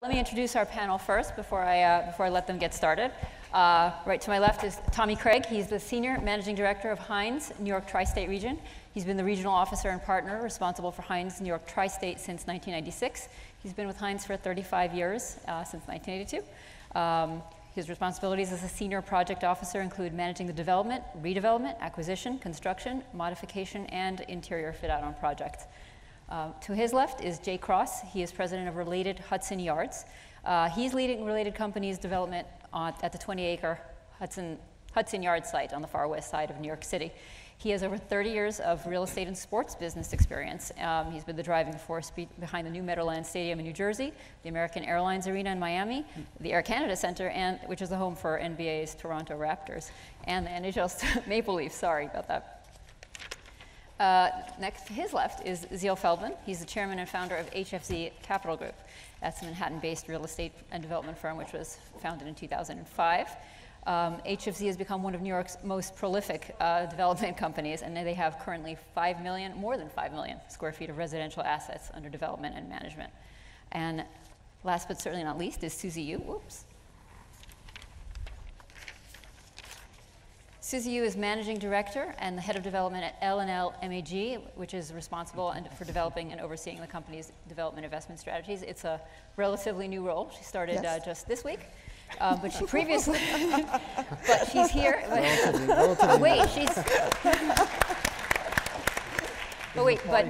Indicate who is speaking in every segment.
Speaker 1: Let me introduce our panel first before I let them get started. Right to my left is Tommy Craig. He's the Senior Managing Director of Hines, New York Tri-State Region. He's been the regional officer and partner responsible for Hines, New York Tri-State since 1996. He's been with Hines for 35 years, since 1982. His responsibilities as a senior project officer include managing the development, redevelopment, acquisition, construction, modification, and interior fit-out on projects. To his left is Jay Cross. He is president of Related Hudson Yards. He's leading Related Company's development at the 20-acre Hudson Yards site on the far west side of New York City. He has over 30 years of real estate and sports business experience. He's been the driving force behind the new Meadowlands Stadium in New Jersey, the American Airlines Arena in Miami, the Air Canada Center, which is the home for NBA's Toronto Raptors, and the NHL's Maple Leafs. Sorry about that. Next to his left is Ziel Feldman. He's the chairman and founder of HFZ Capital Group. That's a Manhattan-based real estate and development firm which was founded in 2005. HFZ has become one of New York's most prolific development companies, and they have currently more than 5 million square feet of residential assets under development and management. And last but certainly not least is Susi Yu. Whoops. Susi Yu is Managing Director and the Head of Development at L&LMAG, which is responsible for developing and overseeing the company's development investment strategies. It's a relatively new role. She started just this week. But she previously, but she's here.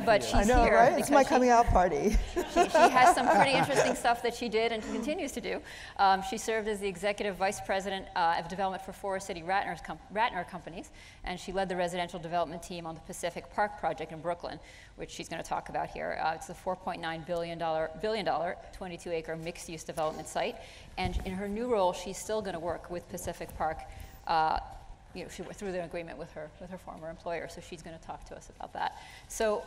Speaker 1: But she's
Speaker 2: I know,
Speaker 1: here.
Speaker 2: Right? It's my coming out party.
Speaker 1: She has some pretty interesting stuff that she did and continues to do. She served as the executive vice president of development for Forest City Ratner Companies, and she led the residential development team on the Pacific Park project in Brooklyn, which she's going to talk about here. It's a $4.9 billion 22-acre mixed-use development site, and in her new role, she's still going to work with Pacific Park. Through the agreement with her former employer, so she's going to talk to us about that. So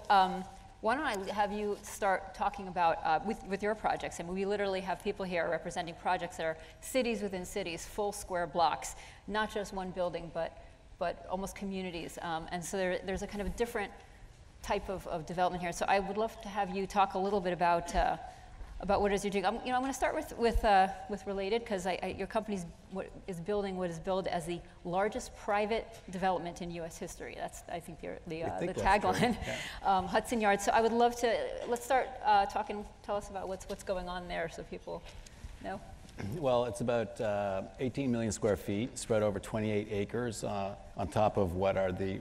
Speaker 1: why don't I have you start talking about, with your projects, and we literally have people here representing projects that are cities within cities, full square blocks, not just one building, but almost communities. And so there's a kind of a different type of development here. So I would love to have you talk a little bit about what it is you're doing. I'm going to start with Related, because your company is building what is billed as the largest private development in U.S. history. That's, I think, the tagline. Yeah. Hudson Yards. So I would love to, let's start talking. Tell us about what's going on there, so people know.
Speaker 3: Well, it's about 18 million square feet, spread over 28 acres, on top of what are the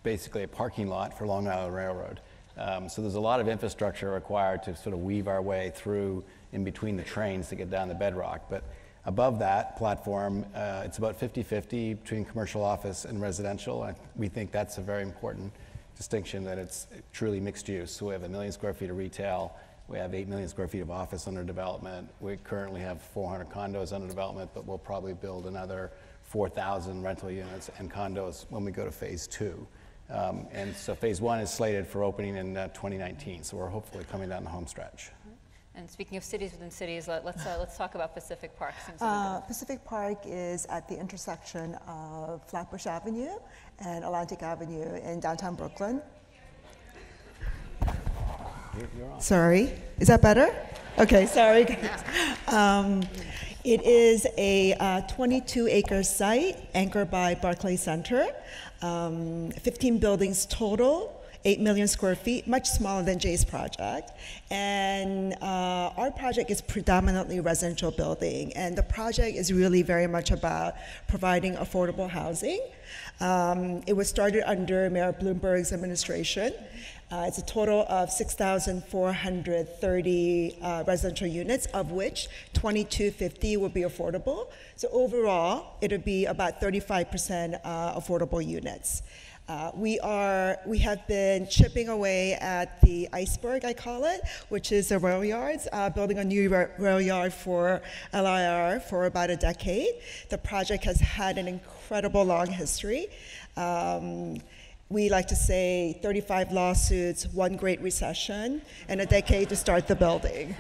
Speaker 3: basically a parking lot for Long Island Railroad. So there's a lot of infrastructure required to sort of weave our way through in between the trains to get down the bedrock. But above that platform, it's about 50-50 between commercial office and residential. And we think that's a very important distinction, that it's truly mixed use. So we have 1 million square feet of retail. We have 8 million square feet of office under development. We currently have 400 condos under development, but we'll probably build another 4,000 rental units and condos when we go to phase 2. And so phase 1 is slated for opening in 2019, so we're hopefully coming down the home stretch.
Speaker 1: And speaking of cities within cities, let's talk about Pacific Park.
Speaker 2: Pacific Park is at the intersection of Flatbush Avenue and Atlantic Avenue in downtown Brooklyn.
Speaker 3: You're on.
Speaker 2: Sorry, is that better? Okay, sorry. It is a 22-acre site anchored by Barclays Center. 15 buildings total, 8 million square feet, much smaller than Jay's project. And our project is predominantly residential building, and the project is really very much about providing affordable housing. It was started under Mayor Bloomberg's administration. It's a total of 6,430 residential units, of which 2,250 will be affordable. So overall, it'll be about 35% affordable units. We have been chipping away at the iceberg, I call it, which is the rail yards, building a new rail yard for LIR for about a decade. The project has had an incredible long history. We like to say 35 lawsuits, 1 Great Recession, and a decade to start the building.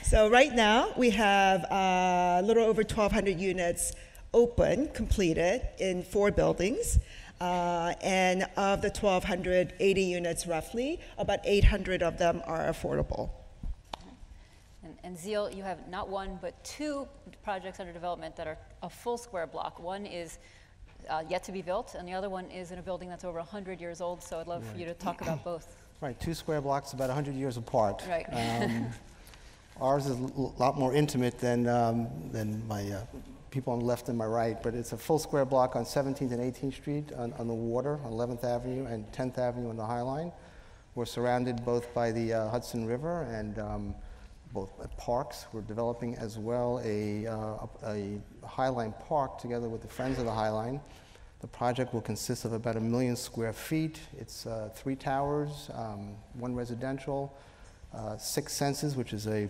Speaker 2: So right now, we have a little over 1,200 units open, completed, in 4 buildings. And of the 1,280 units roughly, about 800 of them are affordable.
Speaker 1: And Ziel, you have not one, but two projects under development that are a full square block. One is yet to be built, and the other one is in a building that's over 100 years old, so I'd love for you to talk about both.
Speaker 4: Right, 2 square blocks about 100 years apart.
Speaker 1: Right.
Speaker 4: Ours is a lot more intimate than my people on the left and my right, but it's a full square block on 17th and 18th Street on the water, on 11th Avenue and 10th Avenue on the High Line. We're surrounded both by the Hudson River and both parks. We're developing as well a High Line Park together with the Friends of the High Line. The project will consist of about 1 million square feet. It's 3 towers, 1 residential, 6 Senses, which is a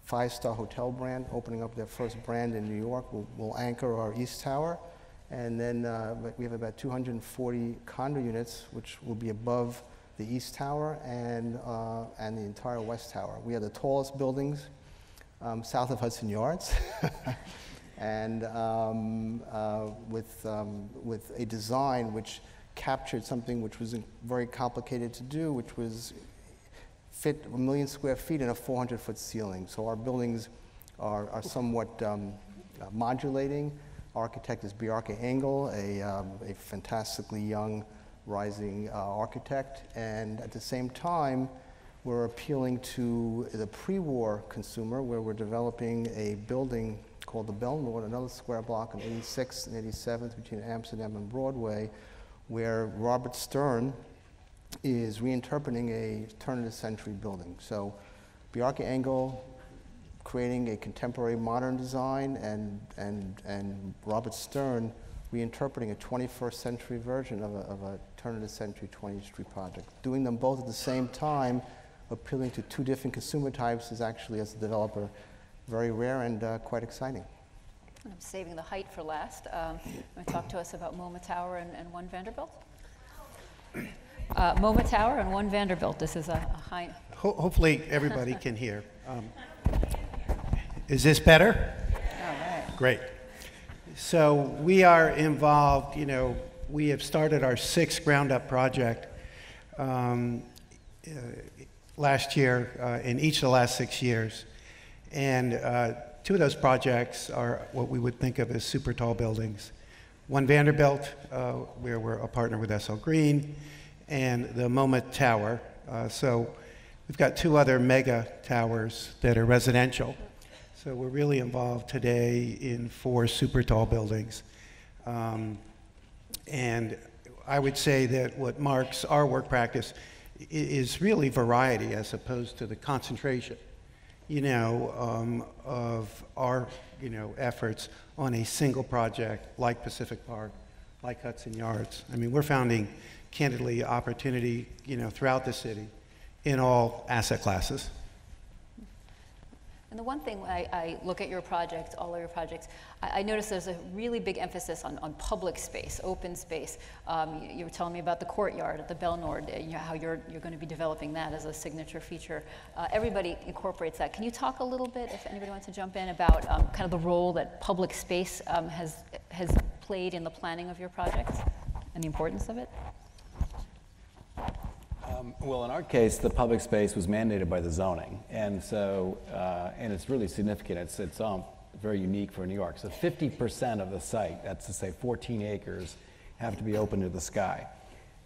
Speaker 4: 5-star hotel brand, opening up their first brand in New York, will anchor our East Tower. And then we have about 240 condo units, which will be above the East Tower and the entire West Tower. We are the tallest buildings south of Hudson Yards. And with a design which captured something which was very complicated to do, which was fit 1 million square feet in a 400-foot ceiling. So our buildings are somewhat modulating. Architect is Bjarke Engel, a fantastically young, rising architect. And at the same time, we're appealing to the pre-war consumer, where we're developing a building called the Belnord, another square block on 86th and 87th between Amsterdam and Broadway, where Robert Stern is reinterpreting a turn-of-the-century building. So Bjarke Engel creating a contemporary modern design and Robert Stern reinterpreting a 21st century version of a turn-of-the-century 20th Street project. Doing them both at the same time, appealing to 2 different consumer types, is actually, as a developer, very rare and quite exciting.
Speaker 1: I'm saving the height for last. Want to talk to us about MoMA Tower and One Vanderbilt? MoMA Tower and One Vanderbilt. This is a high.
Speaker 5: Hopefully everybody can hear. Is this better?
Speaker 1: All right.
Speaker 5: Great. So we are involved, we have started our 6th ground-up project last year, in each of the last 6 years. And 2 of those projects are what we would think of as super tall buildings. One Vanderbilt, where we're a partner with SL Green, and the MoMA Tower. So we've got 2 other mega towers that are residential. So we're really involved today in 4 super tall buildings. And I would say that what marks our work practice is really variety as opposed to the concentration, of our, efforts on a single project like Pacific Park, like Hudson Yards. I mean, we're finding, candidly, opportunity, throughout the city in all asset classes.
Speaker 1: And the one thing I look at your projects, all of your projects, I notice there's a really big emphasis on public space, open space. You were telling me about the courtyard at the Belnord, how you're going to be developing that as a signature feature. Everybody incorporates that. Can you talk a little bit, if anybody wants to jump in, about kind of the role that public space has played in the planning of your projects and the importance of it?
Speaker 3: Well, in our case, the public space was mandated by the zoning, and so and it's really significant. It's very unique for New York. So 50% of the site, that's to say 14 acres, have to be open to the sky.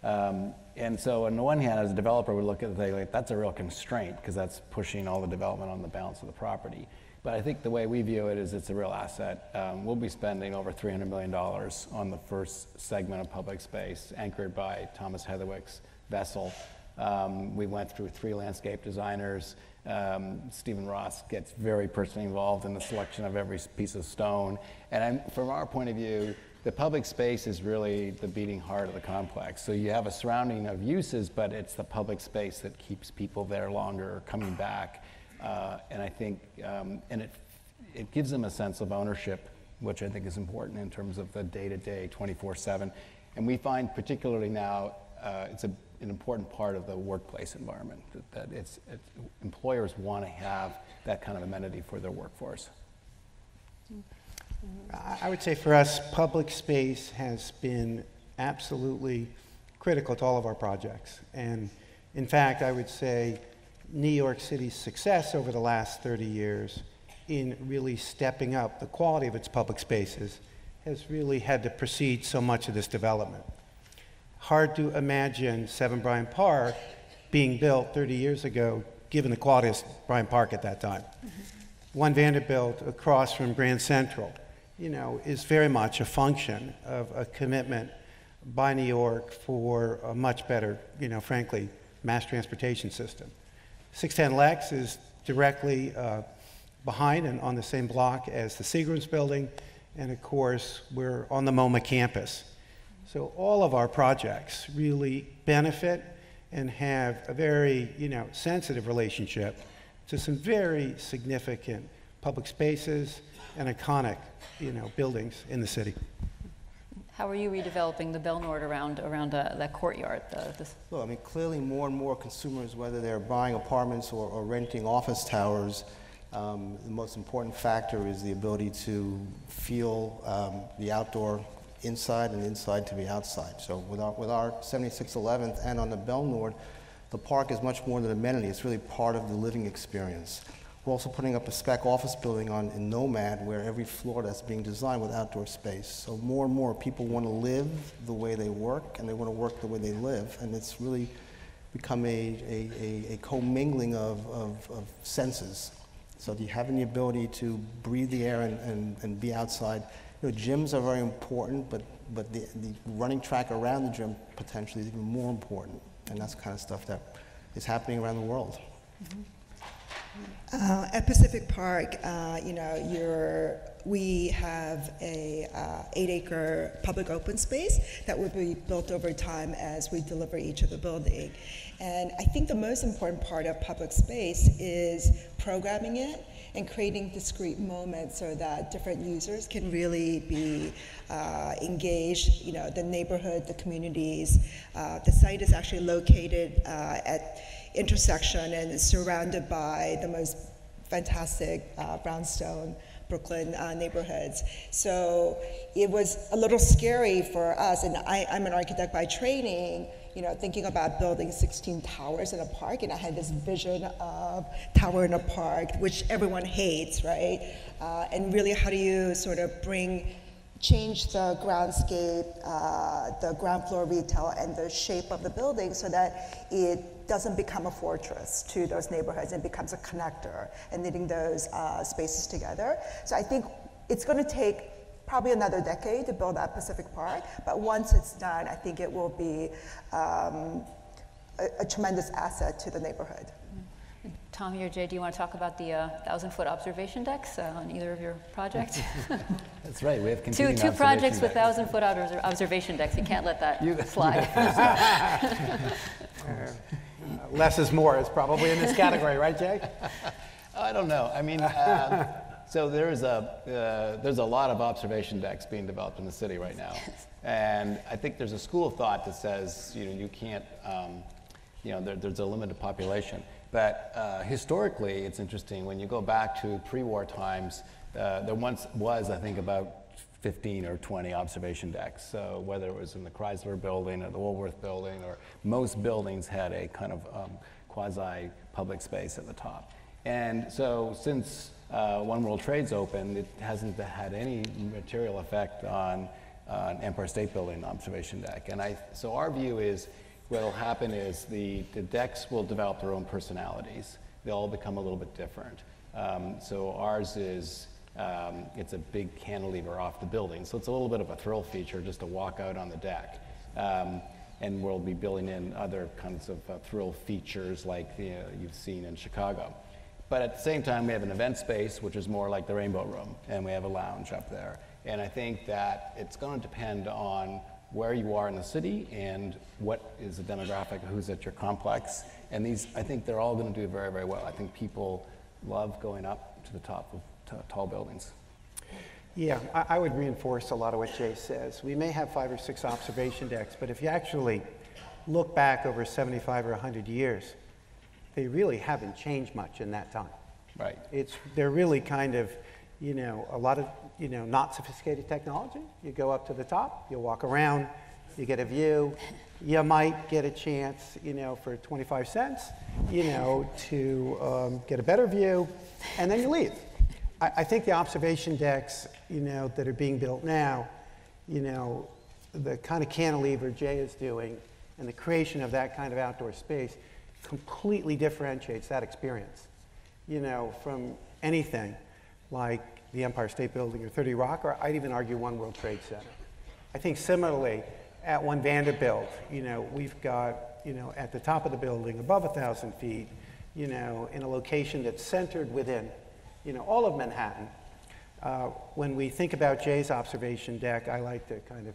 Speaker 3: And so on the one hand, as a developer, would look at it like that's a real constraint because that's pushing all the development on the balance of the property. But I think the way we view it is it's a real asset. We'll be spending over $300 million on the first segment of public space, anchored by Thomas Heatherwick's vessel. We went through 3 landscape designers. Stephen Ross gets very personally involved in the selection of every piece of stone. And from our point of view, the public space is really the beating heart of the complex. So you have a surrounding of uses, but it's the public space that keeps people there longer, coming back. And I think, and it gives them a sense of ownership, which I think is important in terms of the day-to-day, 24/7. And we find particularly now, it's an important part of the workplace environment, that employers want to have that kind of amenity for their workforce.
Speaker 5: I would say for us, public space has been absolutely critical to all of our projects. And in fact, I would say New York City's success over the last 30 years in really stepping up the quality of its public spaces has really had to precede so much of this development. Hard to imagine 7 Bryant Park being built 30 years ago, given the quality of Bryant Park at that time. One Vanderbilt across from Grand Central, is very much a function of a commitment by New York for a much better, frankly, mass transportation system. 610 Lex is directly behind and on the same block as the Seagram's building, and of course, we're on the MoMA campus. So all of our projects really benefit and have a very, sensitive relationship to some very significant public spaces and iconic, buildings in the city.
Speaker 1: How are you redeveloping the Bell Nord around that courtyard?
Speaker 4: Well, I mean, clearly more and more consumers, whether they're buying apartments or renting office towers, the most important factor is the ability to feel the outdoor inside and inside to be outside. So with our 76 11th and on the Bell Nord, the park is much more than an amenity. It's really part of the living experience. We're also putting up a spec office building in Nomad, where every floor that's being designed with outdoor space. So more and more people want to live the way they work, and they want to work the way they live. And it's really become a commingling of senses. So you having the ability to breathe the air and be outside. Gyms are very important, but the running track around the gym potentially is even more important. And that's the kind of stuff that is happening around the world.
Speaker 1: Mm-hmm.
Speaker 2: At Pacific Park, we have a 8-acre public open space that will be built over time as we deliver each of the building. And I think the most important part of public space is programming it and creating discrete moments so that different users can really be engaged, the neighborhood, the communities. The site is actually located at intersection and is surrounded by the most fantastic brownstone Brooklyn neighborhoods. So it was a little scary for us, and I'm an architect by training, thinking about building 16 towers in a park, and I had this vision of tower in a park, which everyone hates, right? And really, how do you sort of change the groundscape, the ground floor retail, and the shape of the building so that it doesn't become a fortress to those neighborhoods and becomes a connector and knitting those spaces together. So I think it's going to take probably another decade to build out Pacific Park, but once it's done, I think it will be a tremendous asset to the neighborhood.
Speaker 1: Tommy or Jay, do you want to talk about the 1,000-foot observation decks on either of your projects?
Speaker 3: That's right, we have continuing
Speaker 1: two projects with
Speaker 3: decks.
Speaker 1: 1,000-foot observation decks. You can't let that slide.
Speaker 5: Less is more is probably in this category, right, Jay?
Speaker 3: I don't know. I mean, so there's a lot of observation decks being developed in the city right now, and I think there's a school of thought that says you can't, there's a limited population. But historically, it's interesting when you go back to pre-war times. There once was, I think, about 15 or 20 observation decks. So whether it was in the Chrysler building or the Woolworth building, or most buildings had a kind of quasi-public space at the top. And so since One World Trade's opened, it hasn't had any material effect on Empire State Building observation deck. And so our view is what'll happen is the decks will develop their own personalities. They'll all become a little bit different. So ours is, it's a big cantilever off the building. So it's a little bit of a thrill feature just to walk out on the deck. And we'll be building in other kinds of thrill features like you've seen in Chicago. But at the same time, we have an event space, which is more like the Rainbow Room, and we have a lounge up there. And I think that it's going to depend on where you are in the city and what is the demographic, who's at your complex. And these, I think they're all going to do very, very well. I think people love going up to the top of tall buildings.
Speaker 5: Yeah, I would reinforce a lot of what Jay says. We may have 5 or 6 observation decks, but if you actually look back over 75 or 100 years, they really haven't changed much in that time.
Speaker 3: Right.
Speaker 5: They're really kind of, a lot of, not sophisticated technology. You go up to the top, you walk around, you get a view, you might get a chance, for 25 cents, to get a better view, and then you leave. I think the observation decks, that are being built now, the kind of cantilever Jay is doing and the creation of that kind of outdoor space completely differentiates that experience, from anything like the Empire State Building or 30 Rock, or I'd even argue One World Trade Center. I think similarly, at One Vanderbilt, we've got, at the top of the building, above 1,000 feet, in a location that's centered within, all of Manhattan. When we think about Jay's observation deck, I like to kind of,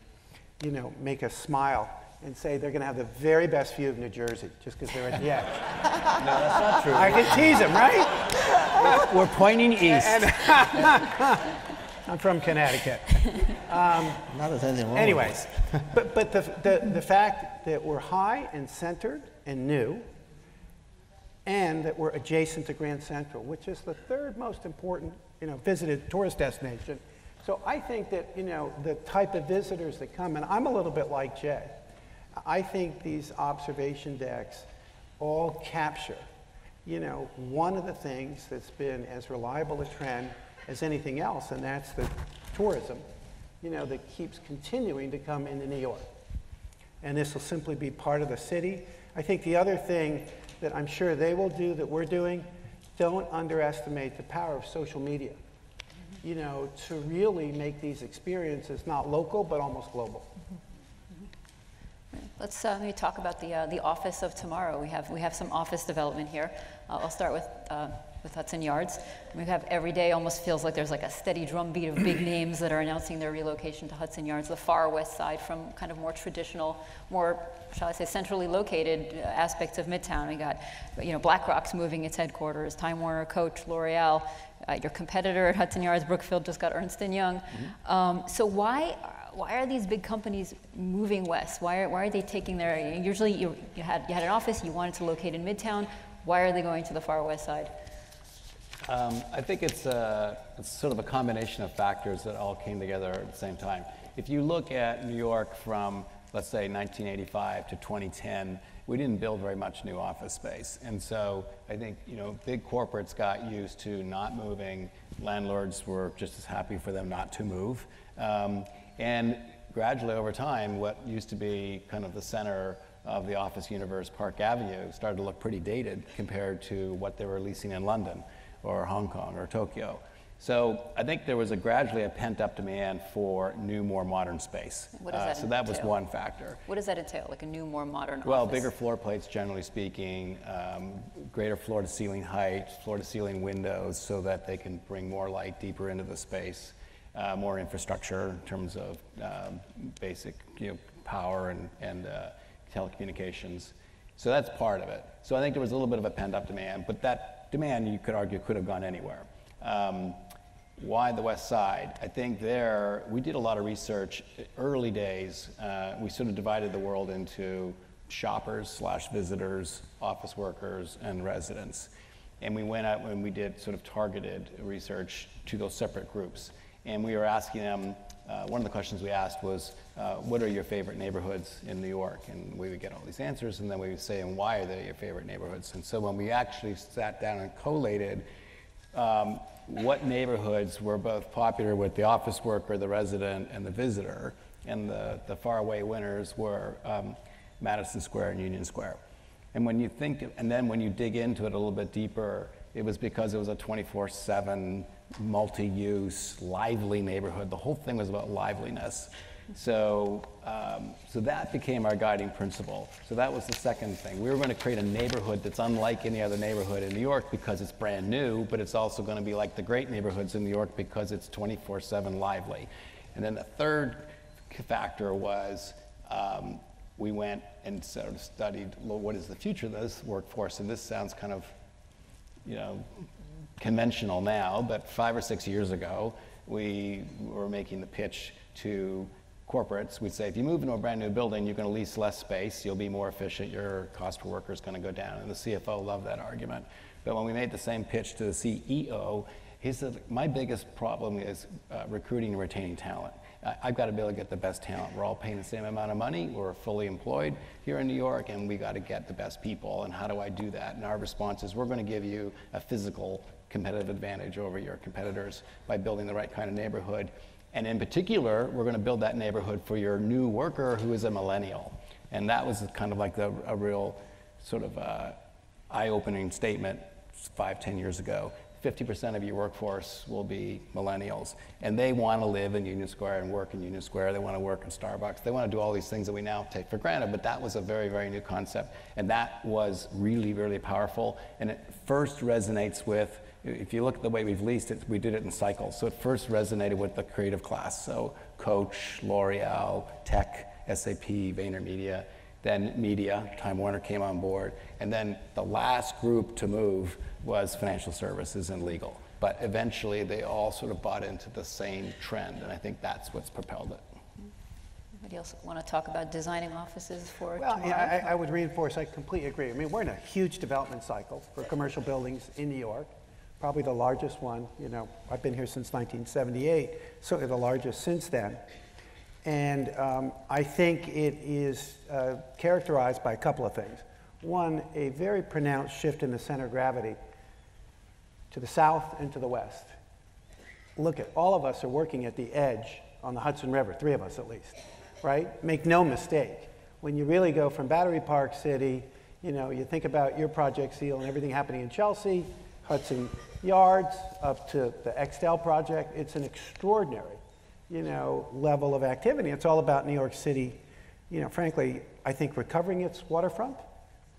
Speaker 5: make us smile and say they're going to have the very best view of New Jersey, just because they're at the edge.
Speaker 3: No, that's not true.
Speaker 5: I can tease them, right?
Speaker 3: We're pointing east.
Speaker 5: I'm from Connecticut.
Speaker 4: Not there's anything wrong.
Speaker 5: Anyways, but the fact that we're high and centered and new, and that we're adjacent to Grand Central, which is the third most important, visited tourist destination. So I think that, the type of visitors that come, and I'm a little bit like Jay, I think these observation decks all capture, one of the things that's been as reliable a trend as anything else, and that's the tourism, that keeps continuing to come into New York. And this will simply be part of the city. I think the other thing that I'm sure they will do that we're doing, don't underestimate the power of social media, to really make these experiences not local, but almost global.
Speaker 1: Let's maybe talk about the office of tomorrow. We have some office development here. I'll start with Hudson Yards. We have every day almost feels like there's like a steady drumbeat of big names that are announcing their relocation to Hudson Yards, the far west side from kind of more traditional, more, shall I say, centrally located aspects of Midtown. We got, BlackRock's moving its headquarters, Time Warner, Coach, L'Oreal. Your competitor at Hudson Yards, Brookfield, just got Ernst & Young. So why are these big companies moving west? Why are they taking their, usually you had an office, you wanted to locate in Midtown. Why are they going to the far west side?
Speaker 3: I think it's sort of a combination of factors that all came together at the same time. If you look at New York from, let's say, 1985 to 2010, we didn't build very much new office space. And so I think, big corporates got used to not moving. Landlords were just as happy for them not to move. And gradually over time, what used to be kind of the center of the office universe, Park Avenue, started to look pretty dated compared to what they were leasing in London or Hong Kong or Tokyo. So I think there was gradually a pent-up demand for new, more modern space.
Speaker 1: What does that
Speaker 3: so that was
Speaker 1: entail?
Speaker 3: one factor.
Speaker 1: What does that entail, like a new, more modern
Speaker 3: Well,
Speaker 1: office?
Speaker 3: bigger floor plates, generally speaking, greater floor-to-ceiling height, floor-to-ceiling windows so that they can bring more light deeper into the space, more infrastructure in terms of basic power and telecommunications. So that's part of it. So I think there was a little bit of a pent-up demand, but that demand, you could argue, could have gone anywhere. Why the West Side? I think there, we did a lot of research. Early days, we sort of divided the world into shoppers/visitors, office workers, and residents. And we went out and we did sort of targeted research to those separate groups. And we were asking them, one of the questions we asked was, what are your favorite neighborhoods in New York? And we would get all these answers, and then we would say, and why are they your favorite neighborhoods? And so when we actually sat down and collated what neighborhoods were both popular with the office worker, the resident, and the visitor, and the faraway winners were Madison Square and Union Square. And when you think, and then when you dig into it a little bit deeper, it was because it was a 24/7 multi-use, lively neighborhood. The whole thing was about liveliness. So, so that became our guiding principle. So that was the second thing. We were going to create a neighborhood that's unlike any other neighborhood in New York because it's brand new, but it's also going to be like the great neighborhoods in New York because it's 24/7 lively. And then the third factor was we went and sort of studied, well, what is the future of this workforce? And this sounds kind of, conventional now, but 5 or 6 years ago, we were making the pitch to corporates. We'd say, if you move into a brand new building, you're going to lease less space, you'll be more efficient, your cost per worker is going to go down. And the CFO loved that argument. But when we made the same pitch to the CEO, he said, my biggest problem is recruiting and retaining talent. I've got to be able to get the best talent. We're all paying the same amount of money. We're fully employed here in New York, and we got to get the best people. And how do I do that? And our response is we're going to give you a physical competitive advantage over your competitors by building the right kind of neighborhood. And in particular, we're going to build that neighborhood for your new worker who is a millennial. And that was kind of like a real sort of eye-opening statement 5-10 years ago. 50% of your workforce will be millennials, and they want to live in Union Square and work in Union Square. They want to work in Starbucks. They want to do all these things that we now take for granted, but that was a very, very new concept, and that was really, really powerful. And it first resonates with, if you look at the way we've leased it, we did it in cycles. So it first resonated with the creative class, so Coach, L'Oreal, Tech, SAP, VaynerMedia, then media, Time Warner came on board, and then the last group to move was financial services and legal. But eventually they all sort of bought into the same trend, and I think that's what's propelled it.
Speaker 1: Anybody else want to talk about designing offices for
Speaker 5: Well,
Speaker 1: tomorrow?
Speaker 5: yeah, I would reinforce, I completely agree. I mean, we're in a huge development cycle for commercial buildings in New York, probably the largest one. You know, I've been here since 1978, certainly the largest since then. And I think it is characterized by a couple of things. One, a very pronounced shift in the center of gravity to the south and to the west. Look at, all of us are working at the edge on the Hudson River, 3 of us at least, right? Make no mistake, when you really go from Battery Park City, you know, you think about your project, Ziel, and everything happening in Chelsea, Hudson Yards, up to the Extel project, it's an extraordinary, you know, level of activity. It's all about New York City, you know, frankly, I think recovering its waterfront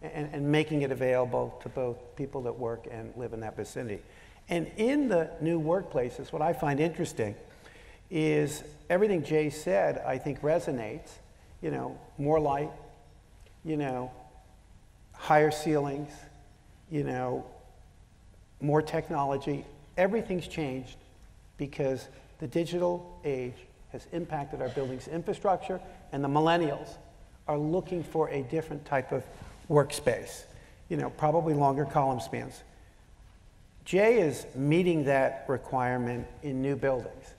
Speaker 5: and making it available to both people that work and live in that vicinity. And in the new workplaces, what I find interesting is everything Jay said, I think resonates, you know, more light, you know, higher ceilings, you know, more technology. Everything's changed because the digital age has impacted our buildings' infrastructure, and the millennials are looking for a different type of workspace, you know, probably longer column spans. Jay is meeting that requirement in new buildings.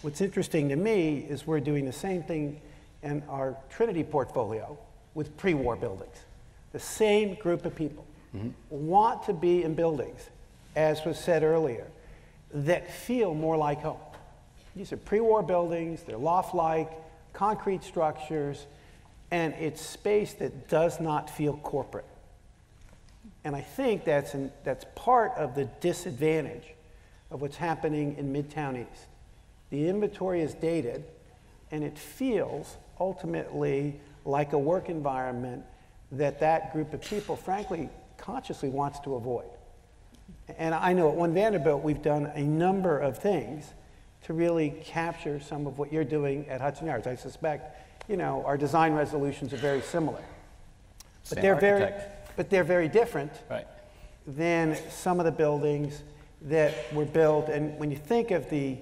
Speaker 5: What's interesting to me is we're doing the same thing in our Trinity portfolio with pre-war buildings. The same group of people want to be in buildings, as was said earlier, that feel more like home. These are pre-war buildings, they're loft-like, concrete structures, and it's space that does not feel corporate. And I think that's part of the disadvantage of what's happening in Midtown East. The inventory is dated, and it feels ultimately like a work environment that group of people, frankly, consciously wants to avoid. And I know at One Vanderbilt, we've done a number of things to really capture some of what you're doing at Hudson Yards. I suspect, you know, our design resolutions are very similar. But they're very different than some of the buildings that were built. And when you think of the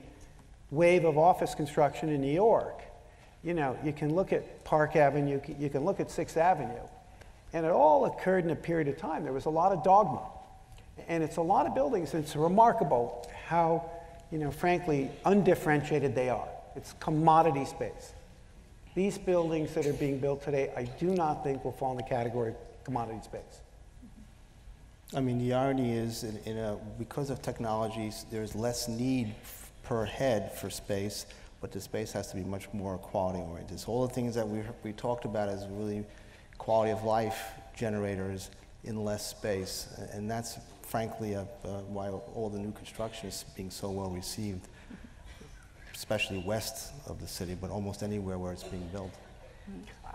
Speaker 5: wave of office construction in New York, you know, you can look at Park Avenue, you can look at 6th Avenue, and it all occurred in a period of time. There was a lot of dogma. And it's a lot of buildings, and it's remarkable how, you know, frankly, undifferentiated they are. It's commodity space. These buildings that are being built today, I do not think will fall in the category of commodity space.
Speaker 4: I mean, the irony is, because of technologies, there's less need per head for space, but the space has to be much more quality-oriented. So all the things that we talked about as really quality of life generators in less space, and that's frankly why all the new construction is being so well received, especially west of the city, but almost anywhere where it's being built.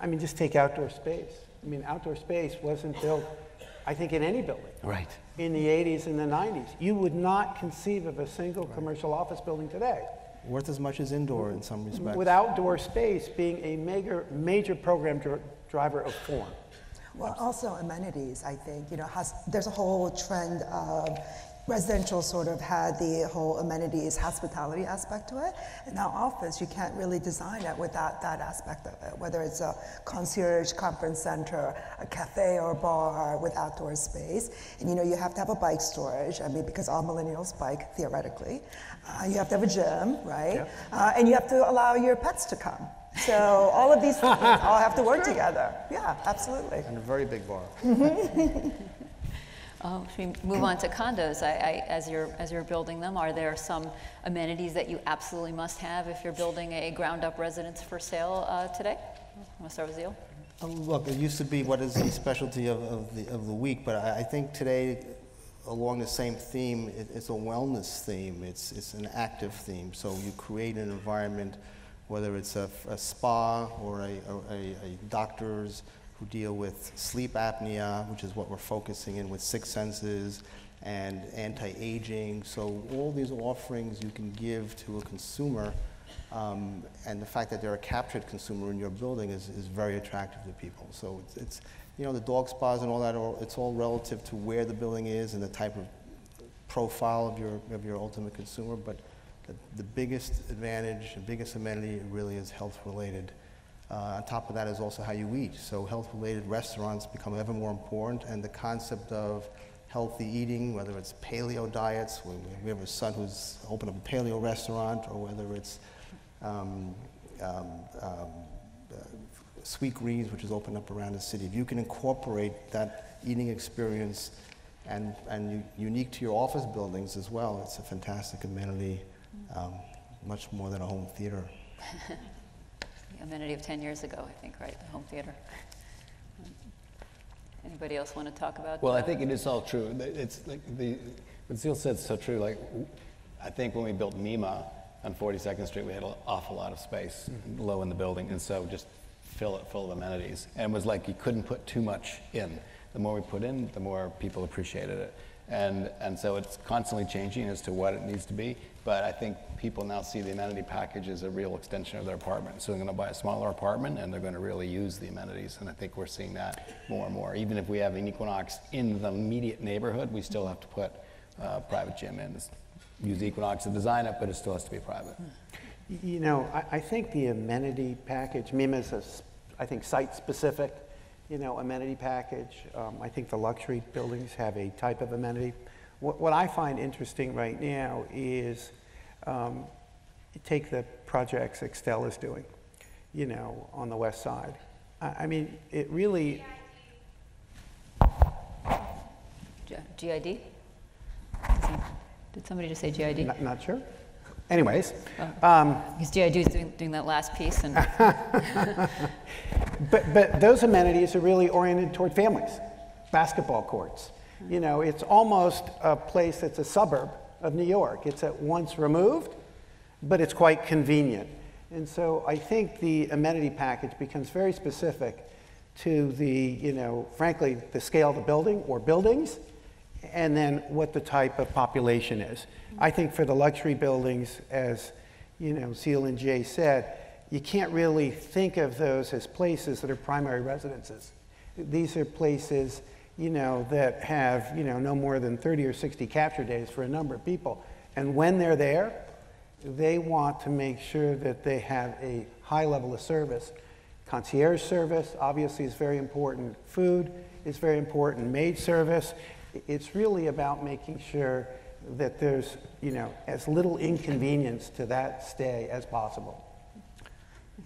Speaker 5: I mean, just take outdoor space. I mean, outdoor space wasn't built, I think, in any building.
Speaker 3: Right.
Speaker 5: In the 80s and the 90s. You would not conceive of a single commercial office building today.
Speaker 4: Worth as much as indoor in some respects.
Speaker 5: With outdoor space being a major program driver of form.
Speaker 2: Well, also amenities, I think, you know, there's a whole trend of residential sort of had the whole amenities, hospitality aspect to it. And now office, you can't really design it without that aspect of it, whether it's a concierge conference center, a cafe or a bar with outdoor space. And you have to have a bike storage, I mean, because all millennials bike, theoretically. You have to have a gym, right? Yeah. And you have to allow your pets to come. So all of these things all have to work together. Yeah, absolutely.
Speaker 4: And a very big bar.
Speaker 1: Should we move on to condos? As you're building them, are there some amenities that you absolutely must have if you're building a ground-up residence for sale today? Want to start with Ziel?
Speaker 4: Look, it used to be what is the specialty of the week, but I think today, along the same theme, it's a wellness theme. It's an active theme. So you create an environment, whether it's a spa or a doctor's who deal with sleep apnea, which is what we're focusing in with Six Senses, and anti-aging. So all these offerings you can give to a consumer, and the fact that they're a captured consumer in your building is very attractive to people. So it's the dog spas and all that, it's all relative to where the building is and the type of profile of your ultimate consumer, but the biggest advantage, the biggest amenity really is health related. On top of that is also how you eat. So health-related restaurants become ever more important, and the concept of healthy eating, whether it's paleo diets, we have a son who's opened up a paleo restaurant, or whether it's Sweet Greens, which is opened up around the city. If you can incorporate that eating experience and unique to your office buildings as well, it's a fantastic amenity, much more than a home theater.
Speaker 1: Amenity of 10 years ago, I think, right? The home theater. Anybody else want to talk about?
Speaker 3: Well, I think it is all true. It's like what Ziel said is so true. Like, I think when we built NEMA on 42nd Street, we had an awful lot of space low in the building, and so just fill it full of amenities. And it was like you couldn't put too much in. The more we put in, the more people appreciated it. And so it's constantly changing as to what it needs to be, but I think people now see the amenity package as a real extension of their apartment. So they're going to buy a smaller apartment and they're going to really use the amenities, and I think we're seeing that more and more. Even if we have an Equinox in the immediate neighborhood, we still have to put a private gym in. Use Equinox to design it, but it still has to be private.
Speaker 5: I think the amenity package, MEMA is I think site-specific, amenity package. I think the luxury buildings have a type of amenity. What I find interesting right now is take the projects Excel is doing, on the west side. I mean, it really...
Speaker 1: GID? Did somebody just say GID?
Speaker 5: Not sure. Anyways.
Speaker 1: Because GID is doing that last piece. And
Speaker 5: but those amenities are really oriented toward families. Basketball courts. It's almost a place that's a suburb of New York. It's at once removed, but it's quite convenient. And so I think the amenity package becomes very specific to the, frankly, the scale of the building or buildings, and then what the type of population is. I think for the luxury buildings, as Ziel and Jay said, you can't really think of those as places that are primary residences. These are places, that have, no more than 30 or 60 capture days for a number of people. And when they're there, they want to make sure that they have a high level of service. Concierge service, obviously, is very important. Food is very important. Maid service. It's really about making sure that there's, as little inconvenience to that stay as possible.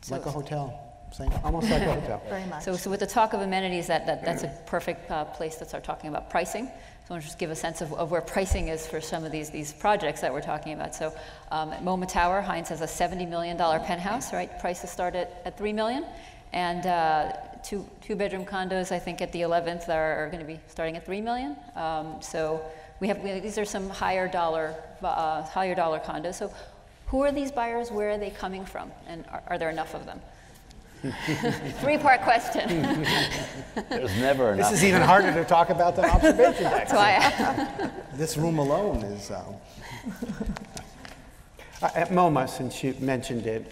Speaker 4: Like a hotel.
Speaker 5: Almost like a hotel.
Speaker 2: Very much.
Speaker 1: So with the talk of amenities, that's a perfect place to start talking about pricing. So I want to just give a sense of where pricing is for some of these projects that we're talking about. So at MoMA Tower, Hines has a $70 million penthouse, right? Prices start at $3 million. And two-bedroom condos, I think, at the 11th are going to be starting at $3 million. So these are some higher dollar condos. So who are these buyers? Where are they coming from? And are there enough of them? Three-part question.
Speaker 3: There's never enough.
Speaker 5: This is even harder to talk about than observation decks.
Speaker 4: This room alone is...
Speaker 5: At MoMA, since you mentioned it,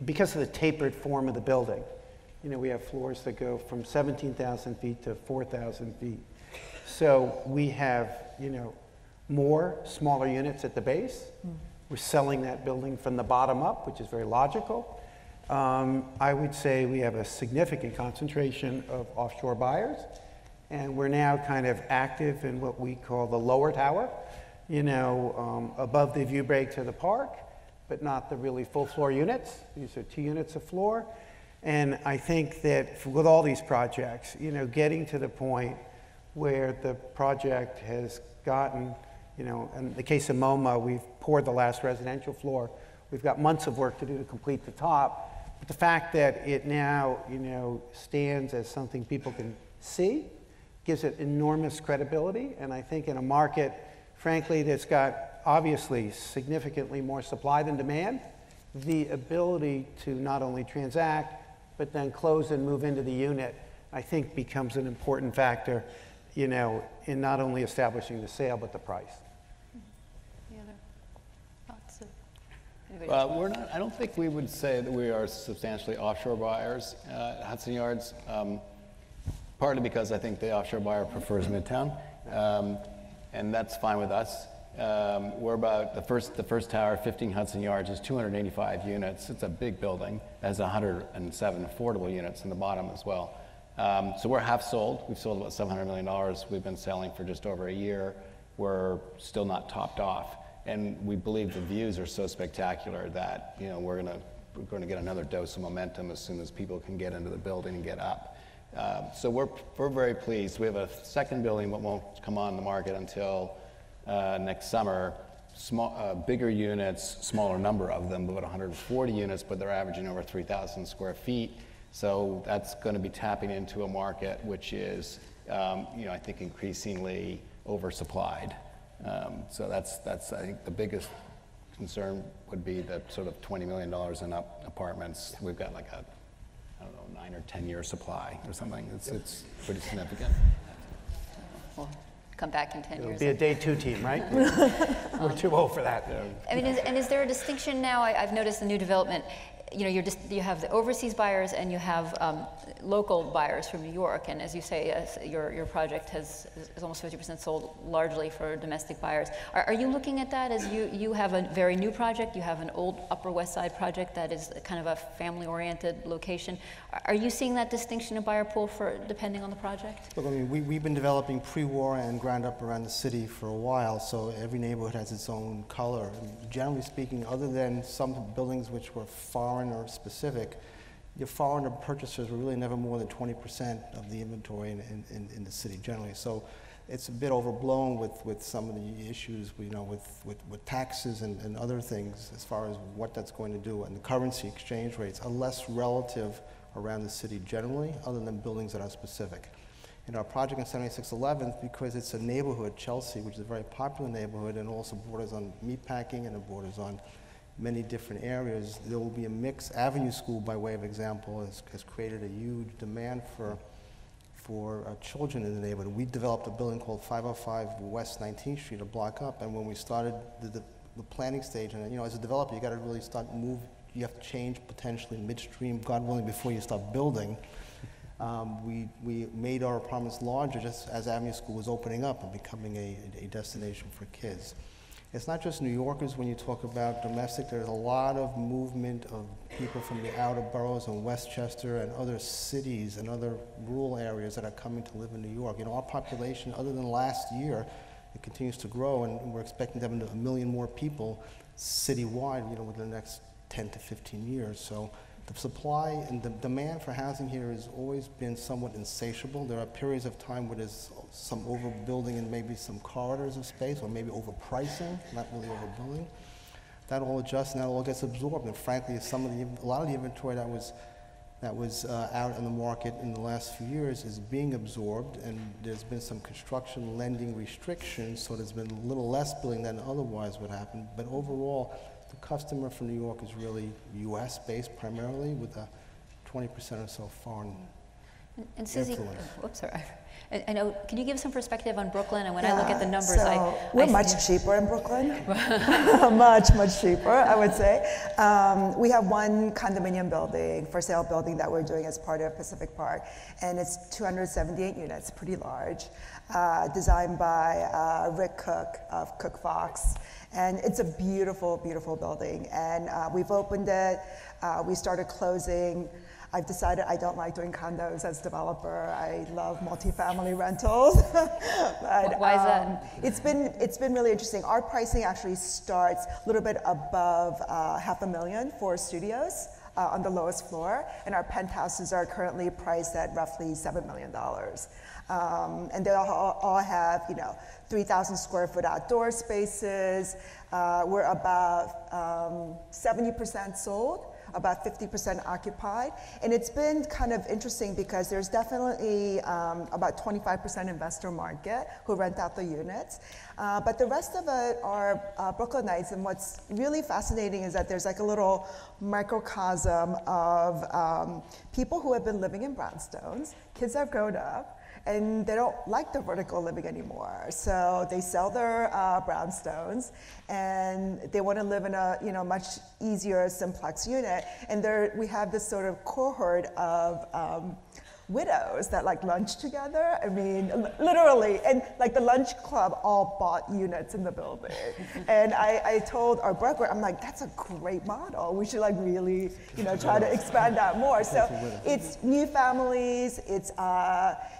Speaker 5: because of the tapered form of the building, we have floors that go from 17,000 feet to 4,000 feet. So we have, more smaller units at the base. We're selling that building from the bottom up, which is very logical. I would say we have a significant concentration of offshore buyers, and we're now kind of active in what we call the lower tower, above the view break to the park, but not the really full floor units. These are 2 units a floor. And I think that with all these projects, getting to the point where the project has gotten, in the case of MoMA, we've poured the last residential floor. We've got months of work to do to complete the top. But the fact that it now, stands as something people can see gives it enormous credibility. And I think in a market, frankly, that's got obviously significantly more supply than demand, the ability to not only transact, but then close and move into the unit, I think becomes an important factor, in not only establishing the sale, but the price.
Speaker 1: Any other thoughts?
Speaker 3: I don't think we would say that we are substantially offshore buyers at Hudson Yards, partly because I think the offshore buyer prefers Midtown, and that's fine with us. We're about, the first tower, 15 Hudson Yards, is 285 units. It's a big building. It has 107 affordable units in the bottom as well. So we're half sold. We've sold about $700 million. We've been selling for just over a year. We're still not topped off. And we believe the views are so spectacular that, we're going to get another dose of momentum as soon as people can get into the building and get up. So we're very pleased. We have a second building that won't come on the market until next summer. Bigger units, smaller number of them, about 140 units, but they're averaging over 3,000 square feet. So that's going to be tapping into a market which is, I think, increasingly oversupplied. So that's I think the biggest concern would be the sort of $20 million and up apartments. We've got like a, 9 or 10 year supply or something. It's pretty significant.
Speaker 1: We'll come back in 10 years.
Speaker 5: It'll be a day 2 team, right? We're too old for that.
Speaker 1: I mean, is there a distinction now? I've noticed the new development. You have the overseas buyers and you have local buyers from New York. And as you say, your project is almost 50% sold largely for domestic buyers. Are you looking at that as you have a very new project? You have an old Upper West Side project that is kind of a family-oriented location. Are you seeing that distinction in buyer pool depending on the project?
Speaker 4: Look, I mean, we've been developing pre-war and ground up around the city for a while, so every neighborhood has its own color. And generally speaking, other than some buildings which were foreign or specific, your foreign purchasers were really never more than 20% of the inventory in the city generally. So it's a bit overblown with some of the issues, with taxes and other things as far as what that's going to do. And the currency exchange rates are less relative around the city generally, other than buildings that are specific. In our project in 76 11th, because it's a neighborhood, Chelsea, which is a very popular neighborhood and also borders on meatpacking and it borders on many different areas, there will be a mix. Avenue School, by way of example, has created a huge demand for children in the neighborhood. We developed a building called 505 West 19th Street, a block up, and when we started the planning stage, and as a developer, you got to really start you have to change potentially midstream, God willing, before you start building. We made our apartments larger just as Avenue School was opening up and becoming a destination for kids. It's not just New Yorkers when you talk about domestic. There's a lot of movement of people from the outer boroughs and Westchester and other cities and other rural areas that are coming to live in New York. Our population, other than last year, it continues to grow, and we're expecting to have 1 million more people citywide, within the next 10 to 15 years. So the supply and the demand for housing here has always been somewhat insatiable. There are periods of time where there's some overbuilding and maybe some corridors of space, or maybe overpricing, not really overbuilding. That all adjusts and that all gets absorbed. And frankly, a lot of the inventory that was out in the market in the last few years is being absorbed, and there's been some construction lending restrictions, so there's been a little less building than otherwise would happen. But overall, the customer from New York is really U.S. based primarily, with a 20% or so foreign
Speaker 1: and Susi,
Speaker 4: influence.
Speaker 1: Whoops, sorry. I know, can you give some perspective on Brooklyn? And when I look at the numbers,
Speaker 6: we're much cheaper in Brooklyn. much, much cheaper, I would say. We have one condominium building, for sale building, that we're doing as part of Pacific Park, and it's 278 units, pretty large. designed by Rick Cook of Cook Fox. And it's a beautiful, beautiful building. And we've opened it. We started closing. I've decided I don't like doing condos as developer. I love multifamily rentals. But,
Speaker 1: why is that?
Speaker 6: It's been really interesting. Our pricing actually starts a little bit above $500,000 for studios on the lowest floor, and our penthouses are currently priced at roughly $7 million. And they all have 3,000 square foot outdoor spaces. We're about 70% sold, about 50% occupied. And it's been kind of interesting because there's definitely about 25% investor market who rent out the units. But the rest of it are Brooklynites. And what's really fascinating is that there's like a little microcosm of people who have been living in brownstones, kids have grown up, and they don't like the vertical living anymore. So they sell their brownstones and they want to live in a much easier simplex unit. And we have this sort of cohort of widows that like lunch together. I mean, literally, and like the lunch club all bought units in the building. And I told our broker, I'm like, that's a great model. We should like really, try to expand that more. So it's new families, it's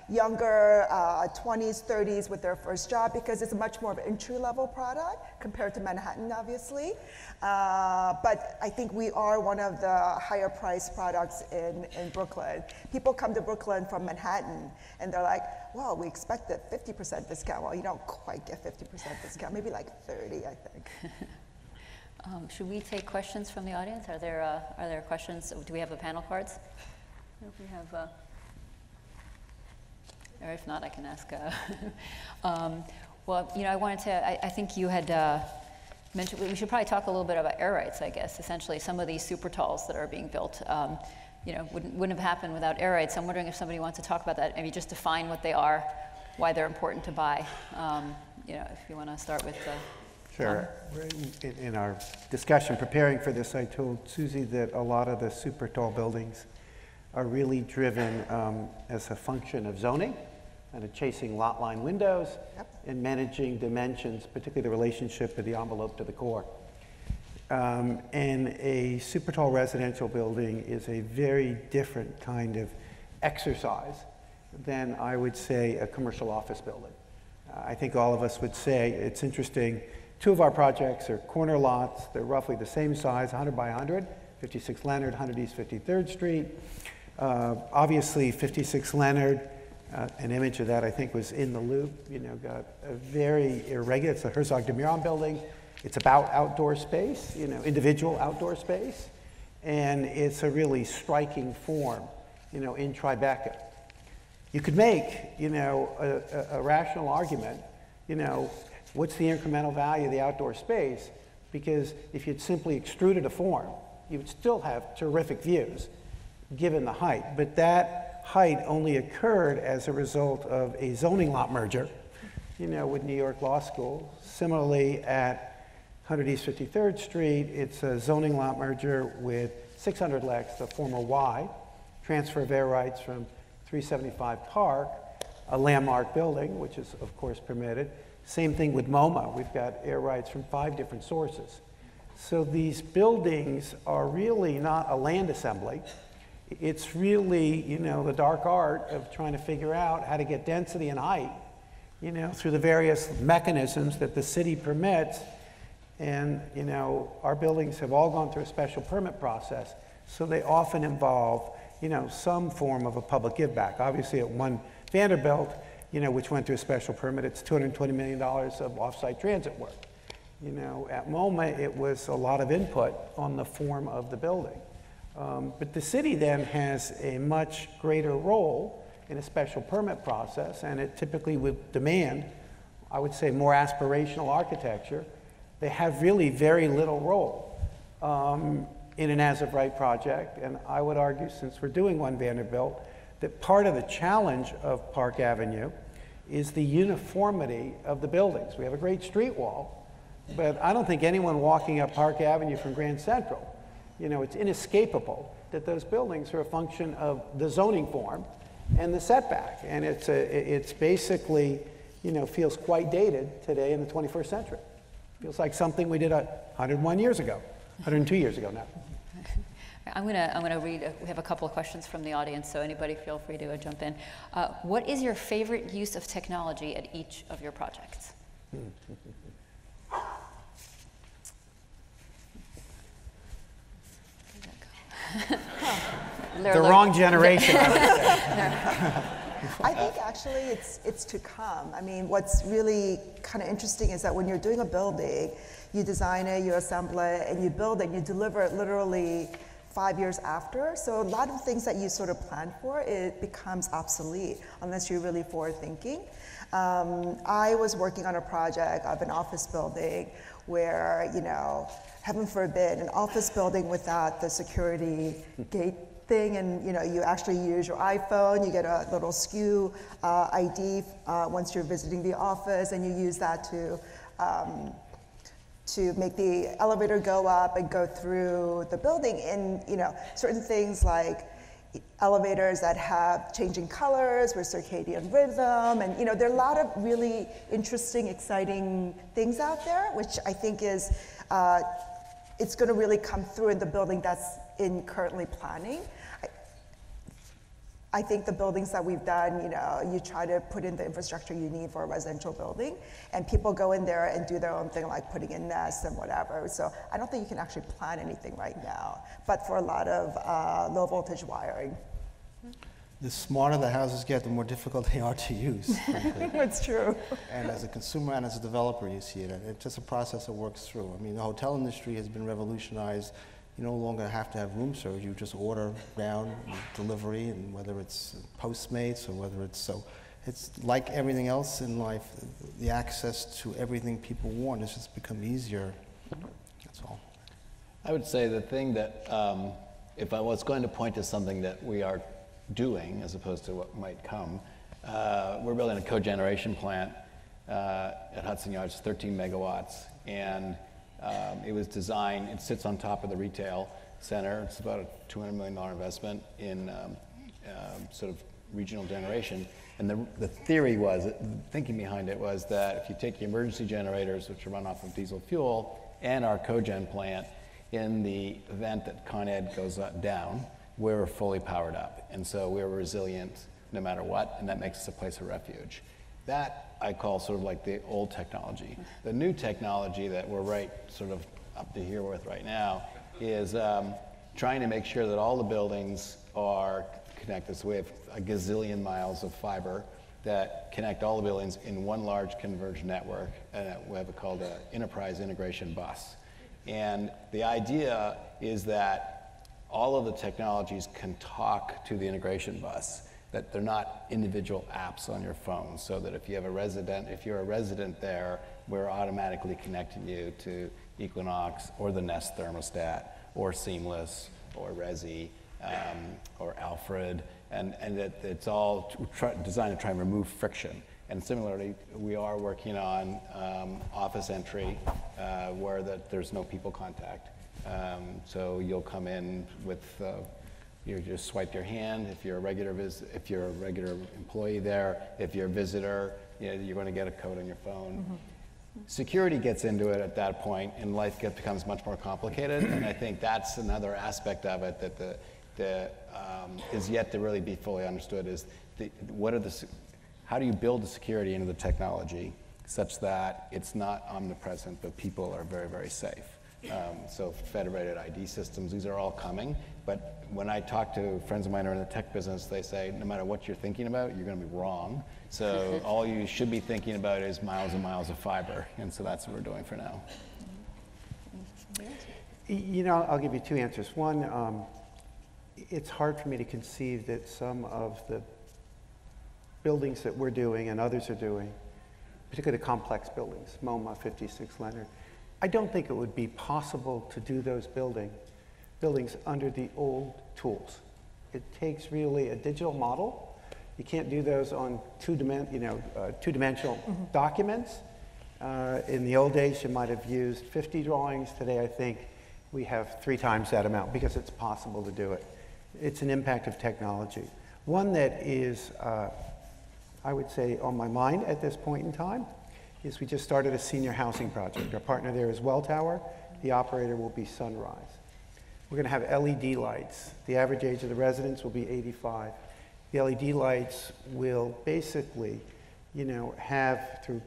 Speaker 6: younger 20s, 30s with their first job, because it's much more of an entry-level product compared to Manhattan, obviously. But I think we are one of the higher priced products in Brooklyn. People come to Brooklyn from Manhattan and they're like, well, we expected 50% discount. Well, you don't quite get 50% discount, maybe like 30, I think.
Speaker 1: Should we take questions from the audience? Are there questions? Do we have the panel cards? I don't know if we have, or if not, I can ask. Well, I wanted to, I think you had mentioned, we should probably talk a little bit about air rights, I guess. Essentially, some of these SuperTalls that are being built, wouldn't have happened without air rights. I'm wondering if somebody wants to talk about that, maybe just define what they are, why they're important to buy. If you want to start with
Speaker 5: Sure. In our discussion preparing for this, I told Susi that a lot of the SuperTall buildings are really driven as a function of zoning and of chasing lot line windows and managing dimensions, particularly the relationship of the envelope to the core. And a SuperTall residential building is a very different kind of exercise than, I would say, a commercial office building. I think all of us would say it's interesting. Two of our projects are corner lots. They're roughly the same size, 100 by 100, 56 Leonard, 100 East 53rd Street. Obviously, 56 Leonard, an image of that I think was in the loop, got a very irregular, it's the Herzog de Meuron building. It's about outdoor space, individual outdoor space. And it's a really striking form, in Tribeca. You could make, a rational argument, what's the incremental value of the outdoor space? Because if you'd simply extruded a form, you would still have terrific views, given the height. But that height only occurred as a result of a zoning lot merger, with New York Law School. Similarly, at 100 East 53rd Street, it's a zoning lot merger with 600 Lex, the former Y, transfer of air rights from 375 Park, a landmark building, which is, of course, permitted. Same thing with MoMA. We've got air rights from 5 different sources. So these buildings are really not a land assembly. It's really, the dark art of trying to figure out how to get density and height, through the various mechanisms that the city permits. And, our buildings have all gone through a special permit process, so they often involve, some form of a public give back. Obviously, at One Vanderbilt, which went through a special permit, it's $220 million of off-site transit work. At MoMA, it was a lot of input on the form of the building. But the city then has a much greater role in a special permit process, and it typically would demand, I would say, more aspirational architecture. They have really very little role in an as-of-right project, and I would argue, since we're doing One Vanderbilt, that part of the challenge of Park Avenue is the uniformity of the buildings. We have a great street wall, but I don't think anyone walking up Park Avenue from Grand Central, it's inescapable that those buildings are a function of the zoning form and the setback. And it's basically, feels quite dated today in the 21st century. Feels like something we did 101 years ago, 102 years ago now.
Speaker 1: I'm gonna read, we have a couple of questions from the audience, so anybody feel free to jump in. What is your favorite use of technology at each of your projects?
Speaker 5: The wrong generation.
Speaker 6: I think actually it's to come. I mean, what's really kind of interesting is that when you're doing a building, you design it, you assemble it, and you build it, and you deliver it literally 5 years after. So a lot of things that you sort of plan for, it becomes obsolete unless you're really forward thinking. I was working on a project of an office building where, heaven forbid, an office building without the security gate thing, and you actually use your iPhone, you get a little SKU ID once you're visiting the office, and you use that to make the elevator go up and go through the building. And certain things like elevators that have changing colors with circadian rhythm, and there are a lot of really interesting, exciting things out there, which I think is it's going to really come through in the building that's in currently planning. I think the buildings that we've done, you try to put in the infrastructure you need for a residential building, and people go in there and do their own thing, like putting in nests and whatever. So I don't think you can actually plan anything right now, but for a lot of low voltage wiring.
Speaker 4: The smarter the houses get, the more difficult they are to use.
Speaker 6: It's true.
Speaker 4: And as a consumer and as a developer, you see it. It's just a process that works through. I mean, the hotel industry has been revolutionized. You no longer have to have room service. You just order down delivery, and whether it's Postmates or whether it's it's like everything else in life. The access to everything people want has just become easier. That's all.
Speaker 3: I would say the thing that, if I was going to point to something that we are doing as opposed to what might come, we're building a cogeneration plant at Hudson Yards, 13 megawatts, and it was designed, it sits on top of the retail center. It's about a $200 million investment in sort of regional generation. And the theory was, the thinking behind it was that if you take the emergency generators, which are run off of diesel fuel, and our cogen plant, in the event that Con Ed goes down, we're fully powered up. And so we're resilient no matter what, and that makes us a place of refuge. That I call sort of like the old technology. The new technology that we're right sort of up to here with right now is trying to make sure that all the buildings are connected. So we have a gazillion miles of fiber that connect all the buildings in one large converged network, and we have it called an enterprise integration bus. And the idea is that all of the technologies can talk to the integration bus, that they're not individual apps on your phone, so that if you're a resident there, we're automatically connecting you to Equinox or the Nest thermostat or Seamless or Resi or Alfred, and that it's all designed to try and remove friction. And similarly, we are working on office entry where there's no people contact. So you'll come in with you just swipe your hand. If you're a regular employee there, if you're a visitor, you're going to get a code on your phone. Mm-hmm. Security gets into it at that point, and life becomes much more complicated. And I think that's another aspect of it that is yet to really be fully understood. Is how do you build the security into the technology such that it's not omnipresent, but people are very, very safe? So federated ID systems, these are all coming. But when I talk to friends of mine who are in the tech business, they say, no matter what you're thinking about, you're going to be wrong. So all you should be thinking about is miles and miles of fiber. And so that's what we're doing for now.
Speaker 5: I'll give you two answers. One, it's hard for me to conceive that some of the buildings that we're doing and others are doing, particularly the complex buildings, MoMA, 56 Leonard, I don't think it would be possible to do those buildings under the old tools. It takes really a digital model. You can't do those on two-dimensional documents. In the old days, you might have used 50 drawings. Today, I think we have 3 times that amount because it's possible to do it. It's an impact of technology. One that is I would say, on my mind at this point in time is we just started a senior housing project. Our partner there is Welltower. The operator will be Sunrise. We're going to have LED lights. The average age of the residents will be 85. The LED lights will basically, you know, have, through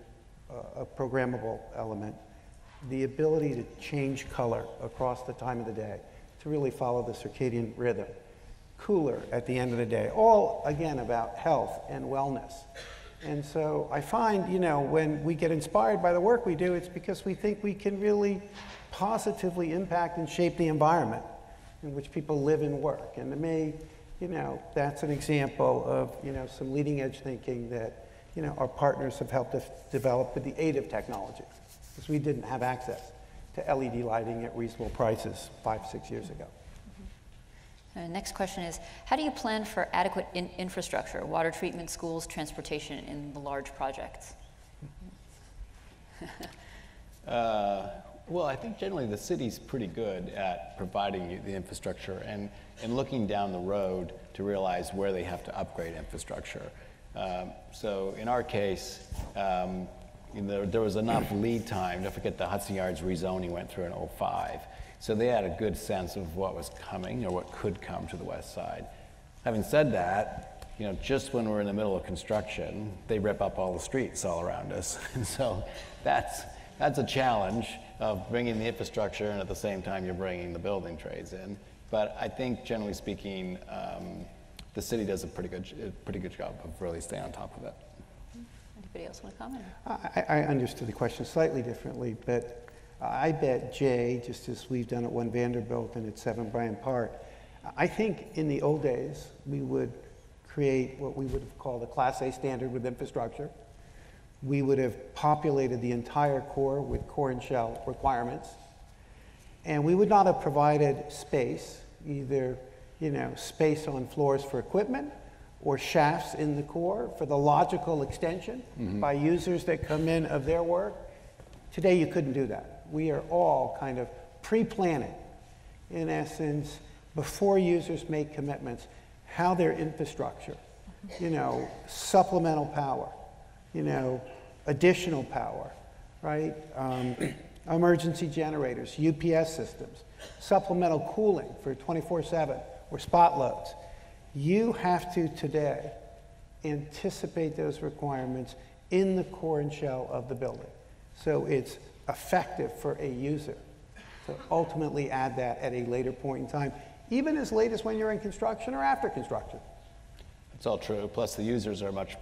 Speaker 5: a programmable element, the ability to change color across the time of the day to really follow the circadian rhythm. Cooler at the end of the day. All, again, about health and wellness. And so I find, you know, when we get inspired by the work we do, it's because we think we can really positively impact and shape the environment in which people live and work. And to me, you know, that's an example of, you know, some leading edge thinking that, you know, our partners have helped us develop with the aid of technology, because we didn't have access to LED lighting at reasonable prices 5-6 years ago.
Speaker 1: Next question is, how do you plan for adequate infrastructure, water treatment, schools, transportation in the large projects?
Speaker 3: Well, I think generally the city's pretty good at providing you the infrastructure and looking down the road to realize where they have to upgrade infrastructure. So in our case, you know, there was enough lead time. Don't forget the Hudson Yards rezoning went through in 2005. So they had a good sense of what was coming or what could come to the west side. Having said that, you know, just when we're in the middle of construction, they rip up all the streets all around us. And so that's a challenge of bringing the infrastructure and at the same time you're bringing the building trades in. But I think generally speaking, the city does a pretty good job of really staying on top of it.
Speaker 1: Anybody else want to comment?
Speaker 5: I understood the question slightly differently, but I bet Jay, just as we've done at One Vanderbilt and at 7 Bryant Park, I think in the old days we would create what we would have called a Class A standard with infrastructure. We would have populated the entire core with core and shell requirements. And we would not have provided space, either, you know, space on floors for equipment or shafts in the core for the logical extension by users that come in of their work. Today you couldn't do that. We are all kind of pre-planning, in essence, before users make commitments, how their infrastructure, you know, supplemental power, you know, additional power, right? Emergency generators, UPS systems, supplemental cooling for 24/7 or spot loads. You have to today anticipate those requirements in the core and shell of the building. So it's effective for a user to ultimately add that at a later point in time, even as late as when you're in construction or after construction.
Speaker 3: That's all true. Plus the users are much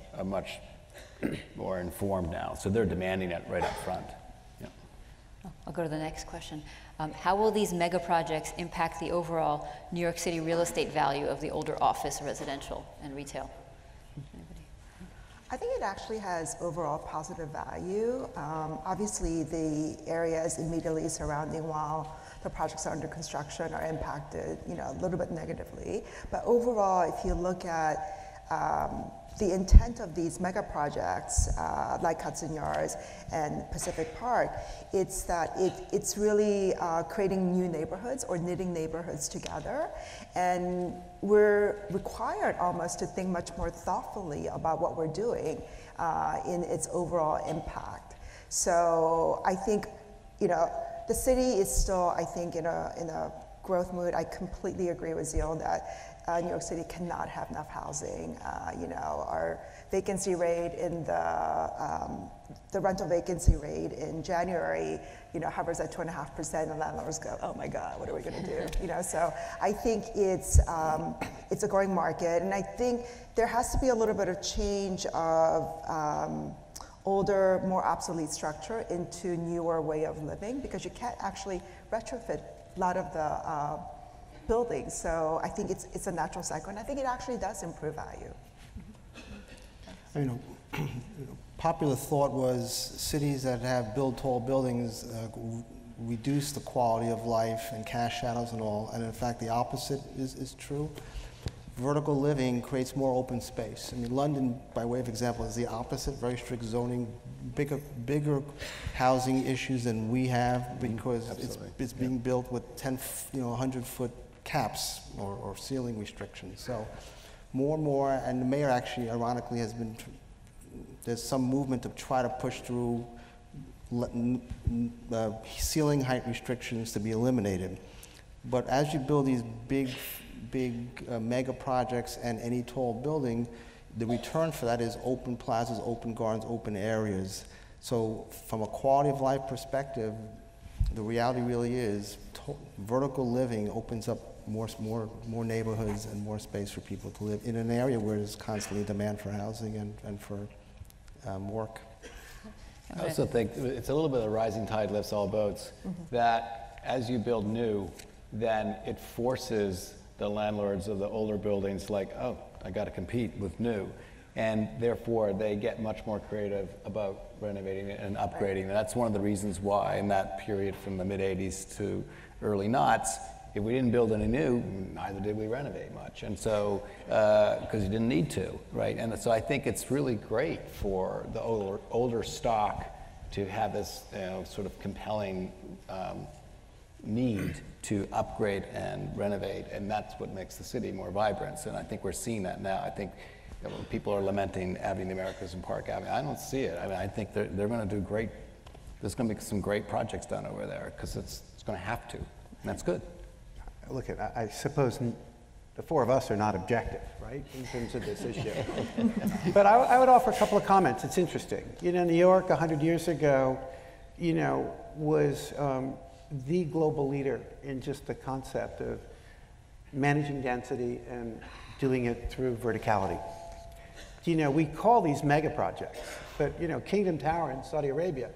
Speaker 3: more informed now, so they're demanding it right up front. Yeah.
Speaker 1: I'll go to the next question. How will these mega projects impact the overall New York City real estate value of the older office, residential, and retail?
Speaker 6: I think it actually has overall positive value. Obviously, the areas immediately surrounding while the projects are under construction are impacted, you know, a little bit negatively. But overall, if you look at the intent of these mega projects, like Hudson Yards and Pacific Park, it's that it's really creating new neighborhoods or knitting neighborhoods together. And we're required almost to think much more thoughtfully about what we're doing in its overall impact. So I think, you know, the city is still, I think, in a growth mood. I completely agree with Ziel that New York City cannot have enough housing. You know, our vacancy rate in the rental vacancy rate in January, you know, hovers at 2.5%, and landlords go, oh my God, what are we going to do? You know, so I think it's a growing market, and I think there has to be a little bit of change of older, more obsolete structure into newer way of living, because you can't actually retrofit a lot of the buildings. So I think it's a natural cycle, and I think it actually does improve value.
Speaker 4: You know, popular thought was cities that have built tall buildings reduce the quality of life and cast shadows and all, and in fact the opposite is true. Vertical living creates more open space. I mean, London, by way of example, is the opposite, very strict zoning, bigger housing issues than we have, because it's being built with 100-foot caps or ceiling restrictions. So more and more, and the mayor actually, ironically, has been there's some movement to try to push through ceiling height restrictions to be eliminated. But as you build these big mega projects and any tall building, the return for that is open plazas, open gardens, open areas. So from a quality of life perspective, the reality really is vertical living opens up more neighborhoods and more space for people to live in an area where there's constantly demand for housing and for work.
Speaker 3: I also think it's a little bit of a rising tide lifts all boats, that as you build new, then it forces the landlords of the older buildings like, oh, I got to compete with new. And therefore, they get much more creative about renovating it and upgrading. And that's one of the reasons why in that period from the mid-'80s to early noughts, if we didn't build any new, neither did we renovate much. And so, because you didn't need to, right? And so I think it's really great for the older stock to have this sort of compelling need to upgrade and renovate, and that's what makes the city more vibrant. And I think we're seeing that now. I think when people are lamenting Avenue of the Americas and Park Avenue, I don't see it. I mean, I think they're going to do great. There's going to be some great projects done over there because it's going to have to, and that's good.
Speaker 5: Look, I suppose the four of us are not objective, right, in terms of this issue. But I would offer a couple of comments. It's interesting. New York 100 years ago, was the global leader in just the concept of managing density and doing it through verticality. We call these mega projects, but Kingdom Tower in Saudi Arabia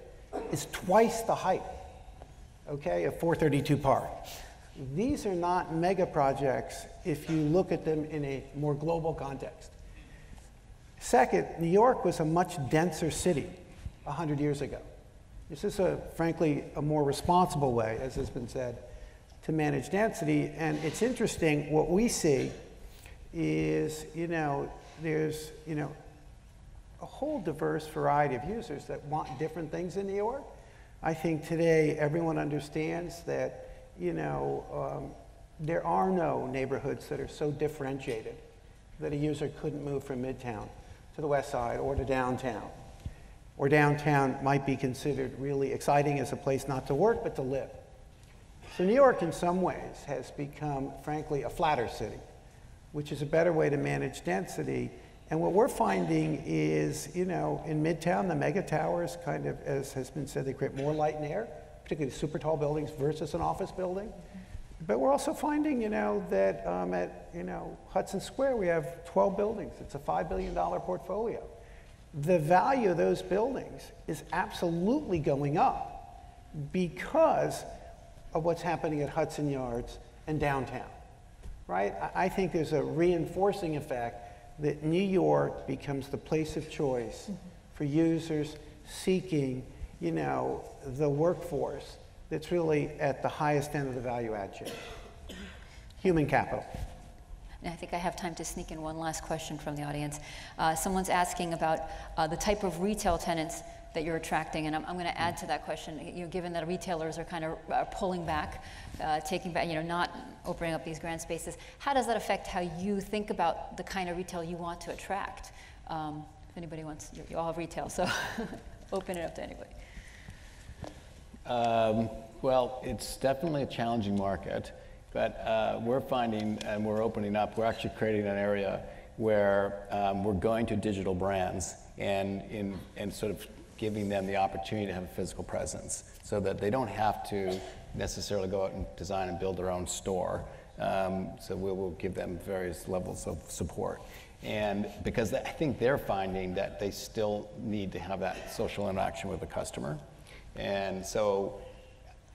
Speaker 5: is twice the height, okay, of 432 Park. These are not mega projects if you look at them in a more global context. Second, New York was a much denser city 100 years ago. This is, frankly, a more responsible way, as has been said, to manage density. And it's interesting, what we see is, there's, a whole diverse variety of users that want different things in New York. I think today everyone understands that, there are no neighborhoods that are so differentiated that a user couldn't move from Midtown to the West Side or to downtown. Or downtown might be considered really exciting as a place not to work, but to live. So New York, in some ways, has become, frankly, a flatter city, which is a better way to manage density. And what we're finding is, in Midtown, the mega towers kind of, as has been said, they create more light and air, particularly super tall buildings versus an office building. But we're also finding, that at, Hudson Square, we have 12 buildings. It's a $5 billion portfolio. The value of those buildings is absolutely going up because of what's happening at Hudson Yards and downtown, right? I think there's a reinforcing effect that New York becomes the place of choice for users seeking, the workforce that's really at the highest end of the value add chain. Human capital.
Speaker 1: And I think I have time to sneak in one last question from the audience. Someone's asking about the type of retail tenants that you're attracting, and I'm going to add to that question. Given that retailers are kind of pulling back, taking back, not opening up these grand spaces, how does that affect how you think about the kind of retail you want to attract? If anybody wants, you all have retail, so open it up to anybody.
Speaker 3: Well, it's definitely a challenging market. But we're finding, and we're opening up, we're actually creating an area where we're going to digital brands and sort of giving them the opportunity to have a physical presence so that they don't have to necessarily go out and design and build their own store. So we'll give them various levels of support. And because I think they're finding that they still need to have that social interaction with the customer. And so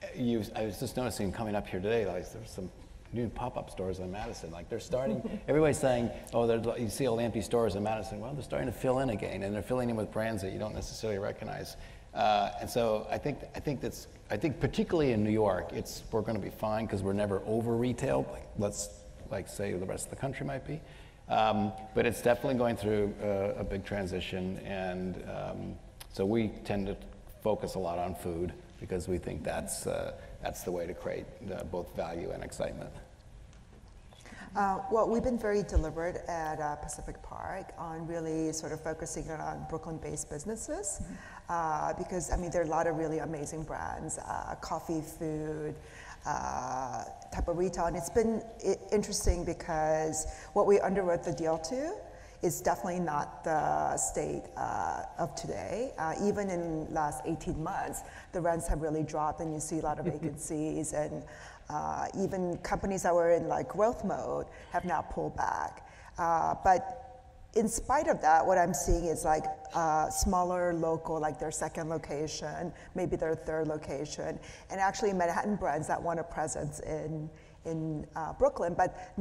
Speaker 3: I was just noticing coming up here today, like there's some new pop-up stores in Madison. Like they're starting, everybody's saying, oh, you see all the empty stores in Madison. Well, they're starting to fill in again, and they're filling in with brands that you don't necessarily recognize. And so I think particularly in New York, we're going to be fine because we're never over-retailed, like say the rest of the country might be. But it's definitely going through a big transition, and so we tend to focus a lot on food, because we think that's the way to create both value and excitement.
Speaker 6: Well, we've been very deliberate at Pacific Park on really sort of focusing on Brooklyn-based businesses, because I mean there are a lot of really amazing brands, coffee, food, type of retail, and it's been interesting because what we underwrote the deal to is definitely not the state of today. Even in the last 18 months, the rents have really dropped, and you see a lot of vacancies, and even companies that were in like growth mode have now pulled back. But in spite of that, what I'm seeing is like smaller local, like their second location, maybe their third location, and actually Manhattan brands that want a presence in Brooklyn, but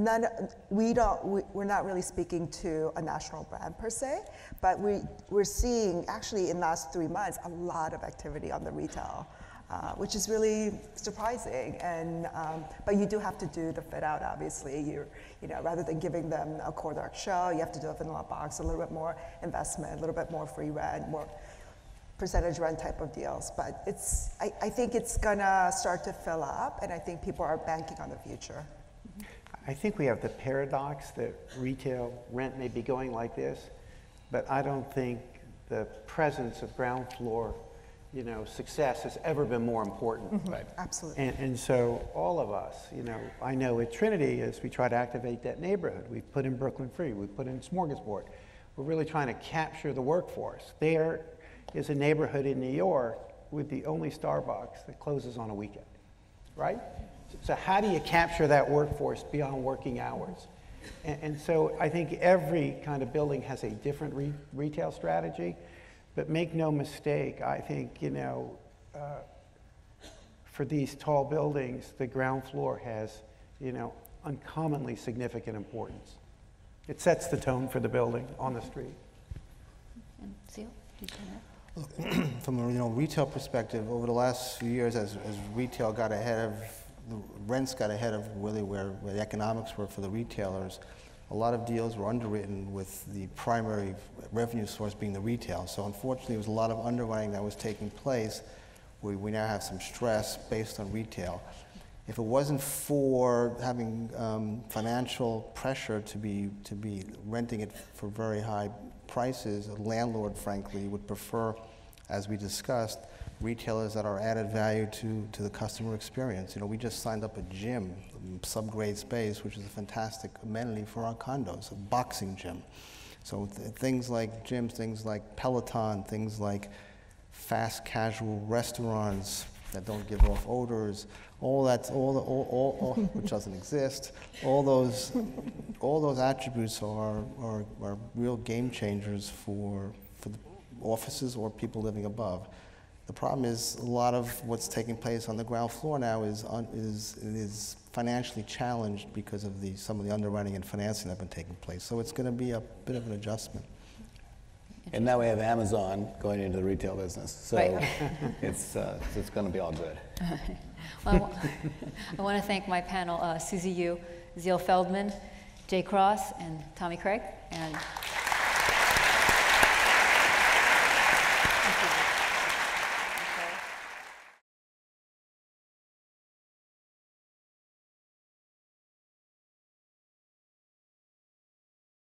Speaker 6: we're not really speaking to a national brand per se, but we're seeing actually in the last 3 months a lot of activity on the retail, which is really surprising. And but you do have to do the fit out. Obviously, you know, rather than giving them a core dark shell, you have to do a vanilla box, a little bit more investment, a little bit more free rent, more percentage rent type of deals. But I think it's gonna start to fill up, and I think people are banking on the future.
Speaker 5: I think we have the paradox that retail rent may be going like this, but I don't think the presence of ground floor, you know, success has ever been more important.
Speaker 6: Mm-hmm. Right. Absolutely.
Speaker 5: And so all of us, you know, I know at Trinity, as we try to activate that neighborhood, we've put in Brooklyn Free, we've put in Smorgasbord. We're really trying to capture the workforce. There is a neighborhood in New York with the only Starbucks that closes on a weekend, right? So how do you capture that workforce beyond working hours? And so I think every kind of building has a different retail strategy, but make no mistake, I think, you know, for these tall buildings, the ground floor has, you know, uncommonly significant importance. It sets the tone for the building on the street.
Speaker 1: And Ziel, do you come in?
Speaker 4: From a retail perspective, over the last few years, as retail got ahead of, the rents got ahead of really where the economics were for the retailers, a lot of deals were underwritten with the primary revenue source being the retail. So unfortunately, there was a lot of underwriting that was taking place where we now have some stress based on retail. If it wasn't for having financial pressure to be renting it for very high prices, a landlord, frankly, would prefer, as we discussed, retailers that are added value to the customer experience. You know, we just signed up a gym, subgrade space, which is a fantastic amenity for our condos, a boxing gym. So things like gyms, things like Peloton, things like fast casual restaurants that don't give off odors, all which doesn't exist. All those attributes are real game changers for the offices or people living above. The problem is a lot of what's taking place on the ground floor now is financially challenged because of some of the underwriting and financing that have been taking place. So it's going to be a bit of an adjustment.
Speaker 3: And now we have Amazon going into the retail business, so
Speaker 1: right.
Speaker 3: it's going to be all good.
Speaker 1: Well, I want to thank my panel, Susi Yu, Ziel Feldman, Jay Cross, and Tommy Craig. And